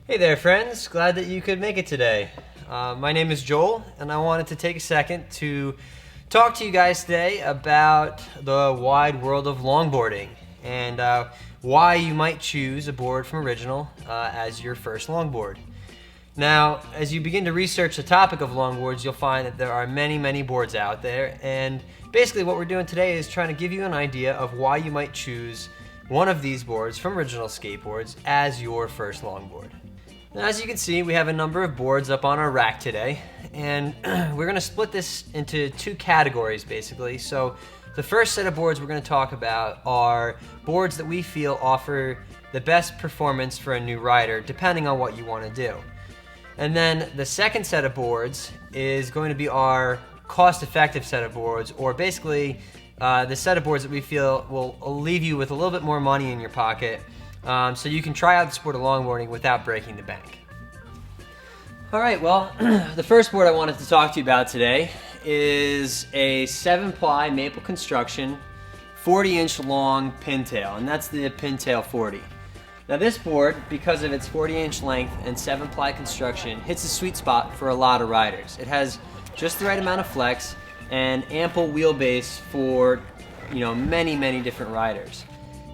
Hey there, friends. Glad that you could make it today. My name is Joel, and I wanted to take a second to talk to you guys today about the wide world of longboarding and why you might choose a board from Original as your first longboard. Now, as you begin to research the topic of longboards, you'll find that there are many, many boards out there, and basically what we're doing today is trying to give you an idea of why you might choose one of these boards from Original Skateboards as your first longboard. Now, as you can see, we have a number of boards up on our rack today, and we're going to split this into two categories basically. So the first set of boards we're going to talk about are boards that we feel offer the best performance for a new rider depending on what you want to do. And then the second set of boards is going to be our cost-effective set of boards, or basically the set of boards that we feel will leave you with a little bit more money in your pocket so you can try out the sport of longboarding without breaking the bank. Alright, well, the first board I wanted to talk to you about today is a 7-ply maple construction 40-inch long pintail, and that's the Pintail 40. Now this board, because of its 40-inch length and 7-ply construction, hits a sweet spot for a lot of riders. It has just the right amount of flex and ample wheelbase for, many, many different riders.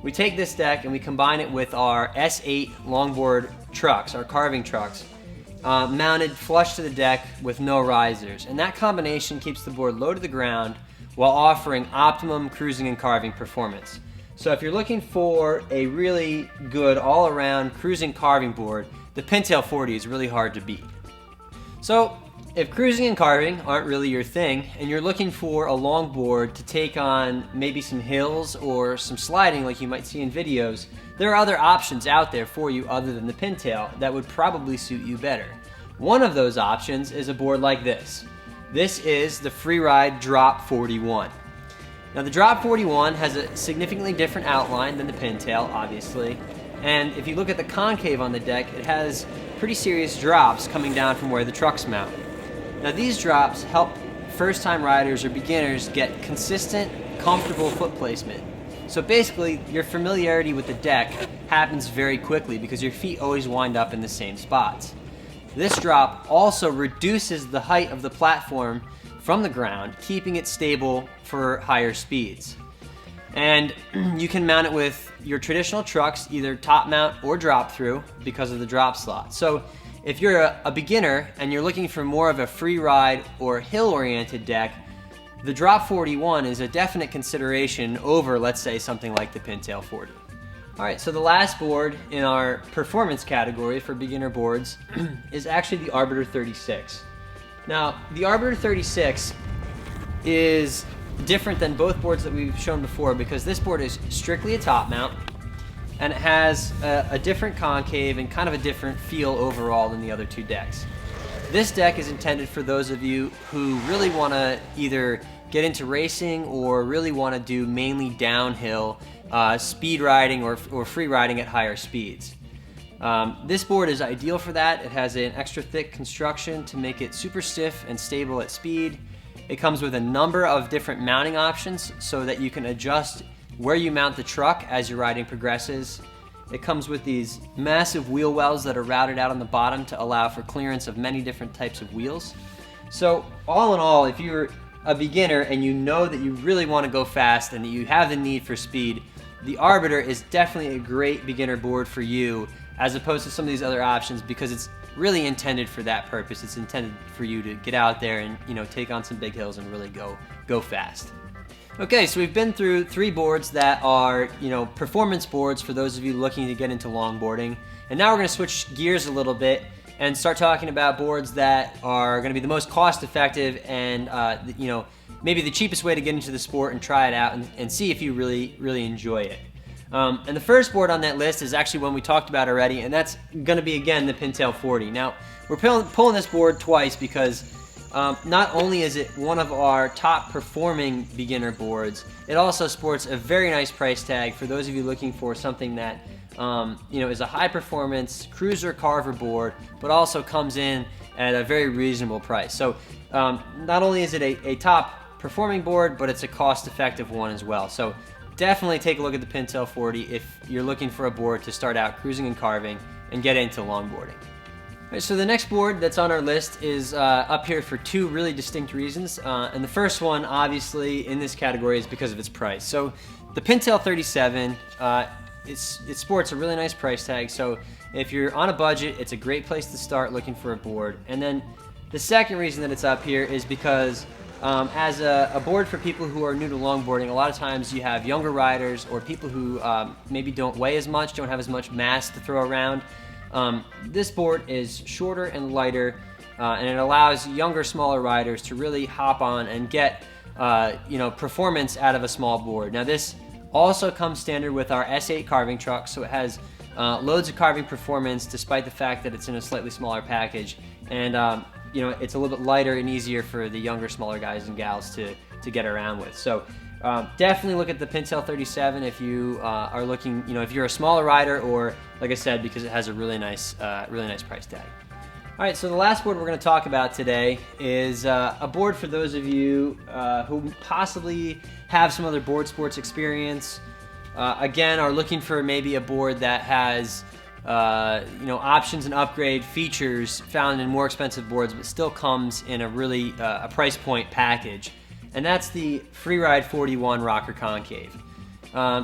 We take this deck and we combine it with our S8 longboard trucks, our carving trucks, mounted flush to the deck with no risers. And that combination keeps the board low to the ground while offering optimum cruising and carving performance. So if you're looking for a really good all-around cruising carving board, the Pintail 40 is really hard to beat. So if cruising and carving aren't really your thing, and you're looking for a longboard to take on maybe some hills or some sliding like you might see in videos, there are other options out there for you other than the Pintail that would probably suit you better. One of those options is a board like this. This is the Freeride Drop 41. Now the Drop 41 has a significantly different outline than the Pintail, obviously, and if you look at the concave on the deck, it has pretty serious drops coming down from where the trucks mount. Now these drops help first-time riders or beginners get consistent, comfortable foot placement. So basically, your familiarity with the deck happens very quickly because your feet always wind up in the same spots. This drop also reduces the height of the platform from the ground, keeping it stable for higher speeds. And you can mount it with your traditional trucks, either top mount or drop through because of the drop slot. So if you're a beginner and you're looking for more of a free ride or hill-oriented deck, the Drop 41 is a definite consideration over, let's say, something like the Pintail 40. Alright, so the last board in our performance category for beginner boards is actually the Arbiter 36. Now, the Arbiter 36 is different than both boards that we've shown before because this board is strictly a top mount, and it has a different concave and kind of a different feel overall than the other two decks. This deck is intended for those of you who really want to either get into racing or really want to do mainly downhill speed riding or free riding at higher speeds. This board is ideal for that. It has an extra thick construction to make it super stiff and stable at speed. It comes with a number of different mounting options so that you can adjust where you mount the truck as your riding progresses. It comes with these massive wheel wells that are routed out on the bottom to allow for clearance of many different types of wheels. So all in all, if you're a beginner and you know that you really want to go fast and that you have the need for speed, the Arbiter is definitely a great beginner board for you as opposed to some of these other options because it's really intended for that purpose. It's intended for you to get out there and take on some big hills and really go fast. Okay, so we've been through three boards that are, performance boards for those of you looking to get into longboarding. And now we're going to switch gears a little bit and start talking about boards that are going to be the most cost-effective and, maybe the cheapest way to get into the sport and try it out and see if you really, really enjoy it. And the first board on that list is actually one we talked about already, and that's going to be, again, the Pintail 40. Now, we're pulling this board twice because not only is it one of our top performing beginner boards, it also sports a very nice price tag for those of you looking for something that is a high performance cruiser carver board, but also comes in at a very reasonable price. So not only is it a top performing board, but it's a cost effective one as well. So definitely take a look at the Pintail 40 if you're looking for a board to start out cruising and carving and get into longboarding. All right, so the next board that's on our list is up here for two really distinct reasons. And the first one, obviously, in this category is because of its price. So the Pintail 37, it sports a really nice price tag. So if you're on a budget, it's a great place to start looking for a board. And then the second reason that it's up here is because as a board for people who are new to longboarding, a lot of times you have younger riders or people who maybe don't weigh as much, don't have as much mass to throw around. This board is shorter and lighter, and it allows younger, smaller riders to really hop on and get performance out of a small board. Now this also comes standard with our S8 carving truck, so it has loads of carving performance despite the fact that it's in a slightly smaller package, and it's a little bit lighter and easier for the younger, smaller guys and gals to get around with. So definitely look at the Pintail 37 if you are looking, if you're a smaller rider, or like I said, because it has a really nice price tag. All right, so the last board we're going to talk about today is a board for those of you who possibly have some other board sports experience. Again, are looking for maybe a board that has options and upgrade features found in more expensive boards, but still comes in a really a price point package. And that's the Freeride 41 Rocker Concave.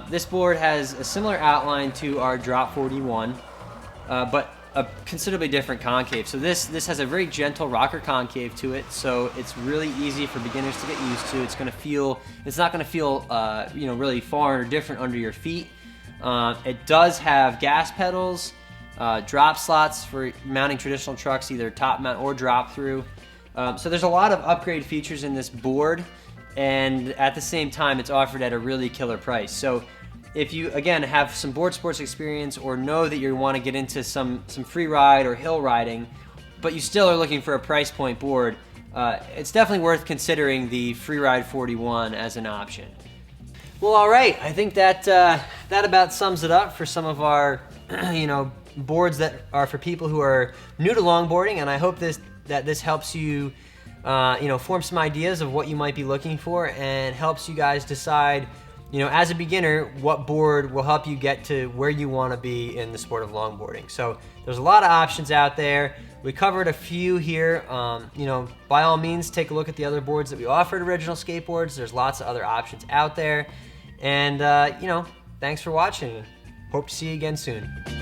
This board has a similar outline to our Drop 41, but a considerably different concave. So this has a very gentle rocker concave to it, so it's really easy for beginners to get used to. It's not going to feel really foreign or different under your feet. It does have gas pedals, drop slots for mounting traditional trucks, either top mount or drop through. So there's a lot of upgrade features in this board, and at the same time it's offered at a really killer price. So if you, again, have some board sports experience or know that you want to get into some free ride or hill riding, but you still are looking for a price point board, it's definitely worth considering the Freeride 41 as an option. Well, all right, I think that about sums it up for some of our boards that are for people who are new to longboarding, and I hope that this helps you form some ideas of what you might be looking for, and helps you guys decide, as a beginner, what board will help you get to where you want to be in the sport of longboarding. So there's a lot of options out there. We covered a few here. By all means, take a look at the other boards that we offer at Original Skateboards. There's lots of other options out there. And, thanks for watching. Hope to see you again soon.